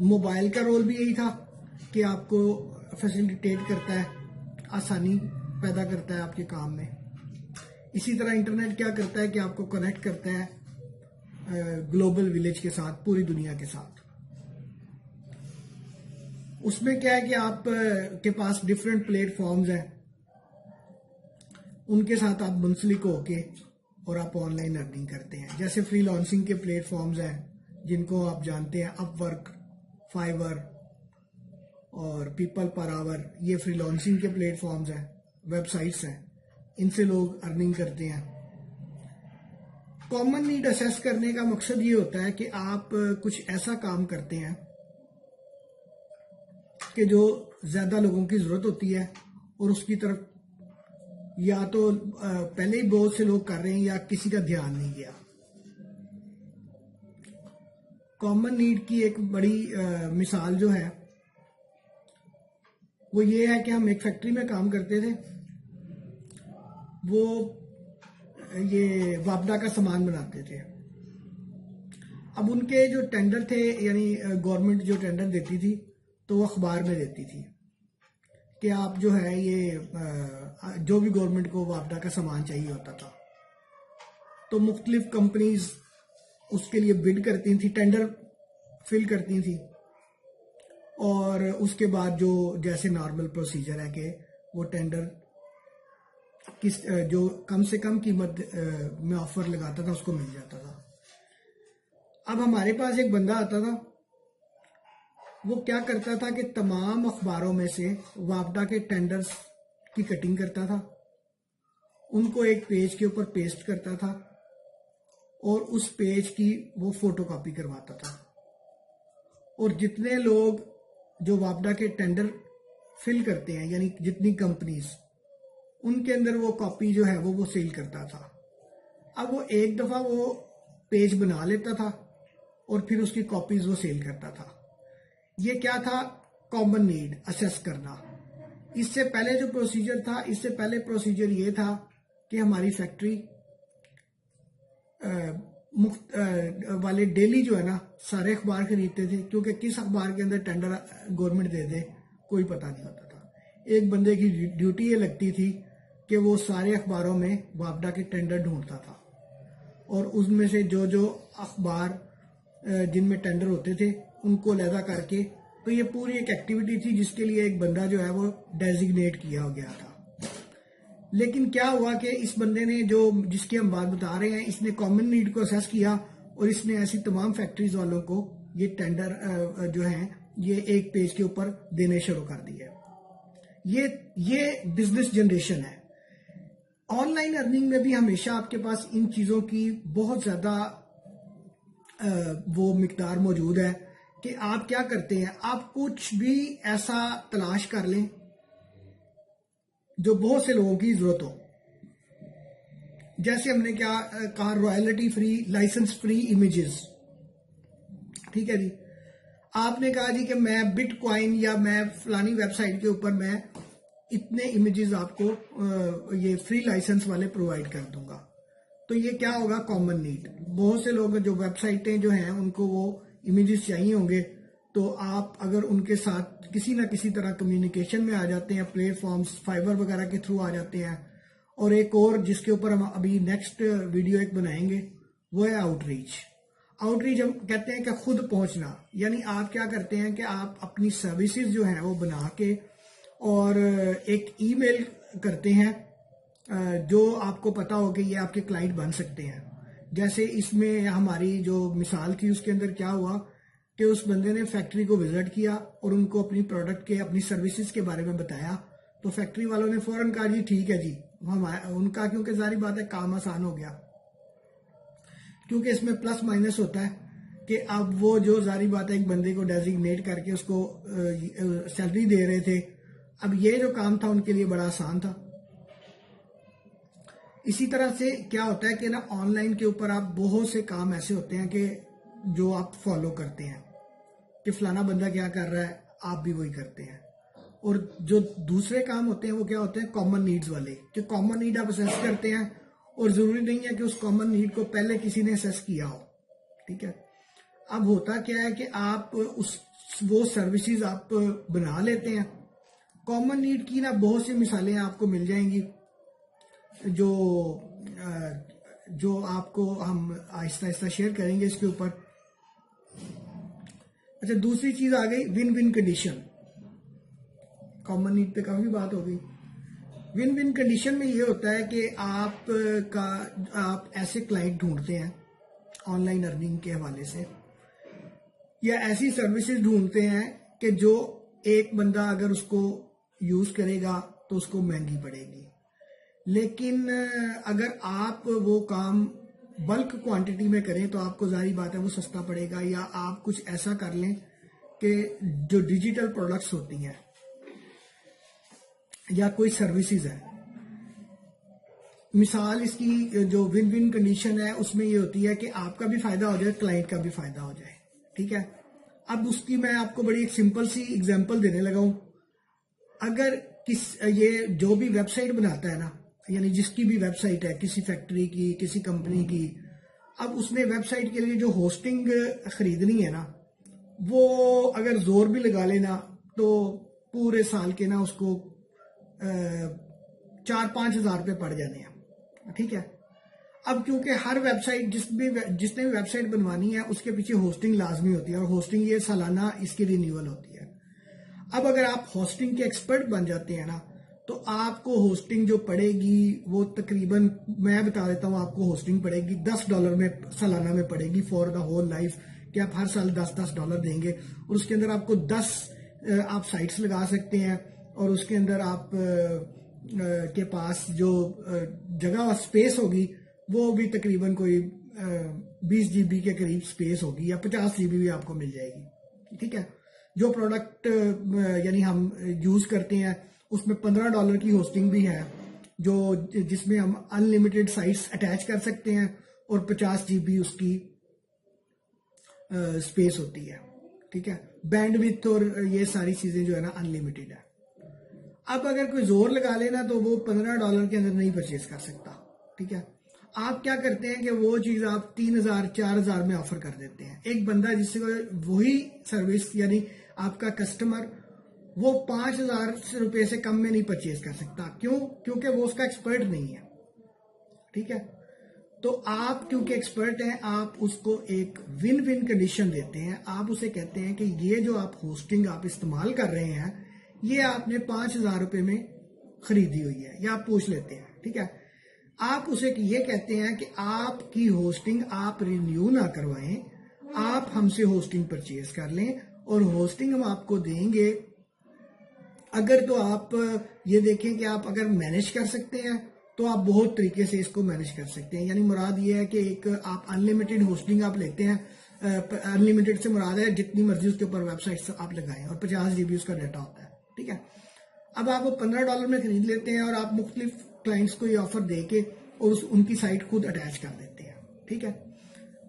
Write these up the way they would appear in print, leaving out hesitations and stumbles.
Mobile کا role بھی یہی تھا کہ آپ کو فیسیلیٹیٹ کرتا ہے، آسانی پیدا کرتا ہے آپ کے کام میں. اسی طرح انٹرنیٹ کیا کرتا ہے کہ آپ کو کنیکٹ کرتا ہے گلوبل ولیج کے ساتھ، پوری دنیا کے ساتھ. اس میں کیا ہے کہ آپ کے پاس ڈفرینٹ پلیٹ فارمز ہیں، ان کے ساتھ آپ منسلک ہو کے اور آپ آن لائن ارننگ کرتے ہیں. جیسے فری لانسنگ کے پلیٹ فارمز ہیں جن کو آپ جانتے ہیں، اپ ورک، فائیور اور پیپل پر آور. یہ فری لانسنگ کے پلیٹ فارمز ہیں، ویب سائٹس ہیں، ان سے لوگ ارننگ کرتے ہیں. کامن نیڈ اسیس کرنے کا مقصد یہ ہوتا ہے کہ آپ کچھ ایسا کام کرتے ہیں کہ جو زیادہ لوگوں کی ضرورت ہوتی ہے، اور اس کی طرف یا تو پہلے ہی بہت سے لوگ کر رہے ہیں یا کسی کا دھیان نہیں گیا. کامن نیڈ کی ایک بڑی مثال جو ہے وہ یہ ہے کہ ہم ایک فیکٹری میں کام کرتے تھے، وہ یہ وابڈا کا سامان بناتے تھے. اب ان کے جو ٹینڈر تھے، یعنی گورنمنٹ جو ٹینڈر دیتی تھی تو وہ اخبار میں دیتی تھی کہ آپ جو ہے یہ جو بھی گورنمنٹ کو وابڈا کا سامان چاہیے ہوتا تھا تو مختلف کمپنیز اس کے لیے بڈ کرتی تھی، ٹینڈر فل کرتی تھی، اور اس کے بعد جو جیسے نارمل پروسیجر ہے کہ وہ ٹینڈر جو کم سے کم قیمت میں آفر لگاتا تھا اس کو مل جاتا تھا. اب ہمارے پاس ایک بندہ آتا تھا، وہ کیا کرتا تھا کہ تمام اخباروں میں سے وابڈا کے ٹینڈرز کی کٹنگ کرتا تھا، ان کو ایک پیج کے اوپر پیسٹ کرتا تھا اور اس پیج کی وہ فوٹو کاپی کرواتا تھا، اور جتنے لوگ جو وابڈا کے ٹینڈر فل کرتے ہیں، یعنی جتنی کمپنیز، ان کے اندر وہ کاپی جو ہے وہ سیل کرتا تھا. اب وہ ایک دفعہ وہ پیج بنا لیتا تھا اور پھر اس کی کاپیز وہ سیل کرتا تھا. یہ کیا تھا؟ کامن نیڈ اسیس کرنا. اس سے پہلے جو پروسیجر تھا، اس سے پہلے پروسیجر یہ تھا کہ ہماری فیکٹری والے ڈیلی جو ہے نا سارے اخبار خریدتے تھے، کیونکہ کس اخبار کے اندر ٹینڈر گورنمنٹ دے دے کوئی پتہ نہیں ہوتا تھا. ایک بندے کی ڈیوٹی یہ لگتی تھی کہ وہ سارے اخباروں میں وابڈا کے ٹینڈر ڈھونڈتا تھا، اور اس میں سے جو اخبار جن میں ٹینڈر ہوتے تھے ان کو علیحدہ کر کے. تو یہ پوری ایک ایکٹیویٹی تھی جس کے لیے ایک بندہ جو ہے وہ ڈیزگنیٹ کیا ہو گیا تھا. لیکن کیا ہوا کہ اس بندے نے جس کی ہم بات بتا رہے ہیں، اس نے کامن نیڈ کو اسیس کیا اور اس نے ایسی تمام فیکٹریز والوں کو یہ ٹینڈر جو ہیں یہ ایک پیج کے اوپر دینے شروع کر دیے. یہ بزنس جنریشن ہے. آن لائن ارننگ میں بھی ہمیشہ آپ کے پاس ان چیزوں کی بہت زیادہ وہ مقدار موجود ہے کہ آپ کیا کرتے ہیں، آپ کچھ بھی ایسا تلاش کر لیں جو بہت سے لوگوں کی ضرورت ہو. جیسے ہم نے کیا کہا، royalty free, licence free images. ٹھیک ہے جی، آپ نے کہا جی کہ میں بٹ کوائن یا میں فلانی ویب سائٹ کے اوپر میں اتنے امیجز آپ کو یہ فری لائسنس والے پرووائڈ کر دوں گا. تو یہ کیا ہوگا؟ Common need. بہت سے لوگ جو ویب سائٹیں جو ہیں ان کو وہ امیجز چاہیے ہوں گے، تو آپ اگر ان کے ساتھ کسی نہ کسی طرح کمیونیکیشن میں آ جاتے ہیں، پلیٹ فارمز فائبر وغیرہ کے تھرو آ جاتے ہیں. اور ایک اور جس کے اوپر ہم ابھی نیکسٹ ویڈیو ایک بنائیں گے وہ ہے آؤٹ ریچ. آؤٹ ریچ ہم کہتے ہیں کہ خود پہنچنا، یعنی آپ کیا کرتے ہیں کہ آپ اپنی سروسز جو ہیں وہ بنا کے اور ایک ای میل کرتے ہیں جو آپ کو پتا ہو کہ یہ آپ کے کلائنٹ بن سکتے ہیں. جیسے اس میں ہماری جو مثال تھی اس کے اندر کیا ہوا کہ اس بندے نے فیکٹری کو وزٹ کیا اور ان کو اپنی پروڈکٹ کے، اپنی سروسز کے بارے میں بتایا. تو فیکٹری والوں نے فوراً کہا جی ٹھیک ہے جی. ان کا کیونکہ ظاہری بات ہے کام آسان ہو گیا، کیونکہ اس میں پلس مائنس ہوتا ہے کہ اب وہ جو ظاہری بات ہے ایک بندے کو ڈیزگنیٹ کر کے اس کو سیلری دے رہے تھے، اب یہ جو کام تھا ان کے لیے بڑا آسان تھا. اسی طرح سے کیا ہوتا ہے کہ نا آن لائن کے اوپر آپ بہت سے کام ایسے ہوتے ہیں کہ جو آپ فالو کرتے ہیں کہ فلانا بندہ کیا کر رہا ہے آپ بھی وہی کرتے ہیں. اور جو دوسرے کام ہوتے ہیں وہ کیا ہوتے ہیں؟ کامن نیڈز والے، کہ کامن نیڈ آپ اسیس کرتے ہیں اور ضروری نہیں ہے کہ اس کامن نیڈ کو پہلے کسی نے اسیس کیا ہو. ٹھیک ہے، اب ہوتا کیا ہے کہ آپ وہ سروسز آپ بنا لیتے ہیں. کامن نیڈ کی نا بہت سی مثالیں آپ کو مل جائیں گی جو آپ کو ہم آہستہ آہستہ شیئر کریں گے اس کے اوپر. اچھا دوسری چیز آ گئی one one condition. Common need پہ کافی بات ہو گئی. ون ون کنڈیشن میں یہ ہوتا ہے کہ آپ ایسے کلائنٹ ڈھونڈتے ہیں آن لائن ارننگ کے حوالے سے یا ایسی سروسز ڈھونڈتے ہیں کہ جو ایک بندہ اگر اس کو یوز کرے گا تو اس کو مہنگی پڑے گی، لیکن اگر آپ وہ کام بلک کوانٹٹی میں کریں تو آپ کو ظاہری بات ہے وہ سستا پڑے گا. یا آپ کچھ ایسا کر لیں کہ جو ڈیجیٹل پروڈکٹس ہوتی ہیں یا کوئی سروسز ہے، مثال اس کی جو ون ون کنڈیشن ہے اس میں یہ ہوتی ہے کہ آپ کا بھی فائدہ ہو جائے، کلائنٹ کا بھی فائدہ ہو جائے. ٹھیک ہے. اب اس کی میں آپ کو بڑی ایک سمپل سی اگزامپل دینے لگا ہوں. اگر یہ جو بھی ویب سائٹ بناتا ہے نا، یعنی جس کی بھی ویب سائٹ ہے، کسی فیکٹری کی، کسی کمپنی کی، اب اس نے ویب سائٹ کے لیے جو ہوسٹنگ خریدنی ہے نا، وہ اگر زور بھی لگا لینا تو پورے سال کے نا اس کو 4-5 ہزار روپے پڑ جانے ہیں. ٹھیک ہے. اب کیونکہ ہر ویب سائٹ جس نے بھی ویب سائٹ بنوانی ہے اس کے پیچھے ہوسٹنگ لازمی ہوتی ہے، اور ہوسٹنگ یہ سالانہ اس کی رینیول ہوتی ہے. اب اگر آپ ہوسٹنگ کے ایکسپرٹ بن جاتے ہیں نا تو آپ کو ہوسٹنگ جو پڑے گی وہ تقریباً میں بتا دیتا ہوں آپ کو ہوسٹنگ پڑے گی $10 میں سالانہ میں پڑے گی فار دا ہول لائف، کہ آپ ہر سال $10 دیں گے اور اس کے اندر آپ کو 10 آپ سائٹس لگا سکتے ہیں، اور اس کے اندر آپ کے پاس جو جگہ اور سپیس ہوگی وہ بھی تقریباً کوئی 20 GB کے قریب سپیس ہوگی یا 50 GB بھی آپ کو مل جائے گی. ٹھیک ہے. جو پروڈکٹ یعنی ہم یوز کرتے ہیں اس میں $15 کی ہوسٹنگ بھی ہے، جس میں ہم انلیمیٹڈ سائٹس اٹیچ کر سکتے ہیں اور 50 GB اس کی سپیس ہوتی ہے. ٹھیک ہے. بینڈ وڈتھ اور یہ ساری چیزیں جو ہے نا انلیمیٹڈ ہے. اب اگر کوئی زور لگا لینا تو وہ $15 کے اندر نہیں پرچیز کر سکتا. ٹھیک ہے. آپ کیا کرتے ہیں کہ وہ چیز آپ 3,000-4,000 میں آفر کر دیتے ہیں. ایک بندہ جس سے وہی سروس یعنی آپ کا کسٹمر وہ 5,000 روپے سے کم میں نہیں پرچیز کر سکتا. کیوں؟ کیونکہ وہ اس کا ایکسپرٹ نہیں ہے. ٹھیک ہے. تو آپ کیونکہ ایکسپرٹ ہیں آپ اس کو ایک ون ون کنڈیشن دیتے ہیں. آپ اسے کہتے ہیں کہ یہ جو آپ ہوسٹنگ آپ استعمال کر رہے ہیں یہ آپ نے 5,000 روپے میں خریدی ہوئی ہے یا آپ پوچھ لیتے ہیں. ٹھیک ہے. آپ اسے یہ کہتے ہیں کہ آپ کی ہوسٹنگ آپ رینیو نہ کروائیں، آپ ہم سے ہوسٹنگ پرچیز کر لیں اور ہوسٹنگ ہم آپ کو دیں گے. اگر تو آپ یہ دیکھیں کہ آپ اگر مینیج کر سکتے ہیں تو آپ بہت طریقے سے اس کو مینیج کر سکتے ہیں. یعنی مراد یہ ہے کہ ایک آپ انلیمیٹڈ ہوسٹنگ آپ لیتے ہیں. انلیمیٹڈ سے مراد ہے جتنی مرضی اس کے اوپر ویب سائٹس آپ لگائیں اور 50 GB اس کا ڈیٹا ہوتا ہے. ٹھیک ہے. اب آپ وہ $15 میں خرید لیتے ہیں اور آپ مختلف کلائنٹس کو یہ آفر دے کے اور ان کی سائٹ خود اٹیچ کر دیتے ہیں. ٹھیک ہے.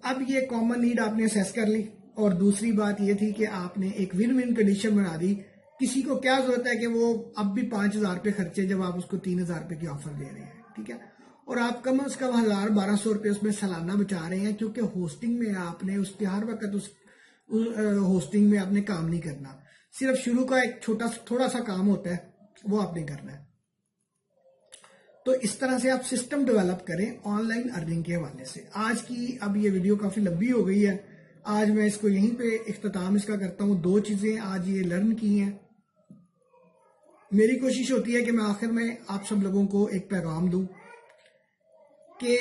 اب یہ کامن نیڈ آپ نے اسیس کر لی، اور دوسری بات یہ تھی کہ آپ نے ایک ون ون کنڈیشن بنا دی. کسی کو کیا ضرورت ہے کہ وہ اب بھی 5,000 روپے خرچے جب آپ اس کو 3,000 روپے کی آفر دے رہے ہیں. ٹھیک ہے. اور آپ کم از کم 1,000-1,200 روپے اس میں سالانہ بچا رہے ہیں، کیونکہ ہوسٹنگ میں آپ نے اس کے ہر وقت اس ہوسٹنگ میں آپ نے کام نہیں کرنا. صرف شروع کا ایک تھوڑا سا کام ہوتا ہے وہ آپ نے کرنا ہے. تو اس طرح سے آپ سسٹم ڈیولپ کریں آن لائن ارننگ کے حوالے سے. آج کی اب یہ ویڈیو کافی لمبی ہو گئی ہے، آج میں اس کو یہیں پہ اختتام اس کا کرتا ہوں. 2 چیزیں آج یہ لرن کی ہیں. میری کوشش ہوتی ہے کہ میں آخر میں آپ سب لوگوں کو ایک پیغام دوں کہ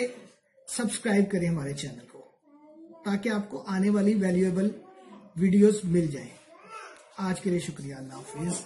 سبسکرائب کریں ہمارے چینل کو تاکہ آپ کو آنے والی ویلیویبل ویڈیوز مل جائیں. آج کے لیے شکریہ. اللہ حافظ.